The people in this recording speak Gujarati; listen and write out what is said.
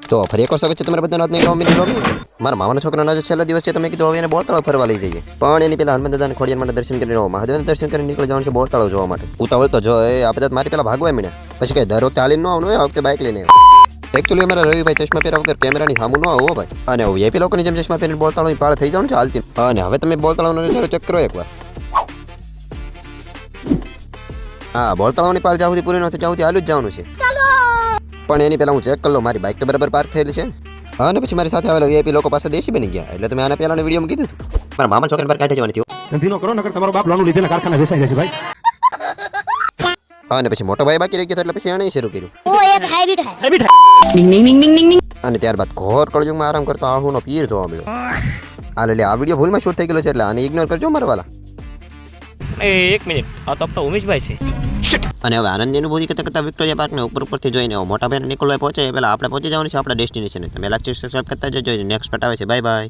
તો ફરી એક વખત છે તમારે બધાના હાથની લોમી મારા મામાના છોકરાનો આજે છેલ્લો દિવસ છે તો મેં કીધું હવે એને બોલતળાવ ફરવા લઈ જઈએ પણ એની પેલા હનુમાન દાદાને ખોડિયાર માટે દર્શન કરીને મહાદેવના દર્શન કરીને નીકળી જવાનું છે બોલતળાવ જોવા માટે ઉતાવળ તો જો એ આ બધા મારી પેલા ભાગવા મળ્યા પછી કઈ દર વખતે હાલીને ન આવવાનું હોય આ વખતે બાઇક લઈને એકચ્યુઅલી અમારા રવિભાઈ ચશ્મા પહેર્યા વગર કેમેરાની સામું ન આવો ભાઈ અને વીઆઈપી લોકોની જેમ ચશ્મા પહેરીને બોલતળાવની પાળ થઈ જવાનું છે હાલતી અને હવે તમે બોલતળાવનો નજારો ચેક કરો એકવાર હા બોલતળાવની પાળ જ્યાં સુધી પૂરી નથી ત્યાં સુધી હાલું જ જવાનું છે પણ એની પહેલા હું ચેક કરી લઉં મારી બાઇક તો બરાબર પાર્ક થયેલી છે અને પછી મારી સાથે આવેલા વીઆઈપી લોકો પાસે દેશી બની ગયા એટલે તમે આના પહેલાના વિડીયોમાં કીધું મારા મામા છોકરાને પર કાઢી જવાની થયો ધંધીનો કરો નકર તમારો બાપ લોનું લીધેલા કારખાના વેચાઈ જશે ભાઈ અને પછી મોટો ભાઈ બાકી રહી ગયો એટલે પછી એણે શરૂ કર્યું वो एक हैबिट है Ning ning ning ning ning ning. અને ત્યારબાદ ઘોર કળયુગમાં આરામ કરતો આહુનો પીર જોવા મળ્યો હાલ એટલે આ વિડીયો ભૂલમાં શૂટ થઈ ગયેલો છે એટલે આને ઇગ્નોર કરજો મારા વાલા એક મિનિટ આ તો ઉમેશભાઈ છે અને હવે આનંદની અનુભૂતિ કરતા કરતા વિક્ટોરિયા પાર્કને ઉપરથી જોઈને મોટા ભાઈને નિકોલભાઈ પહોંચે પહેલા આપણે પહોંચી જવાનું છે આપણા ડેસ્ટિનેશન તમે લાઈક સબસ્ક્રાઇબ કરતા જજો નેક્સ્ટ પાર્ટ આવે છે બાય બાય.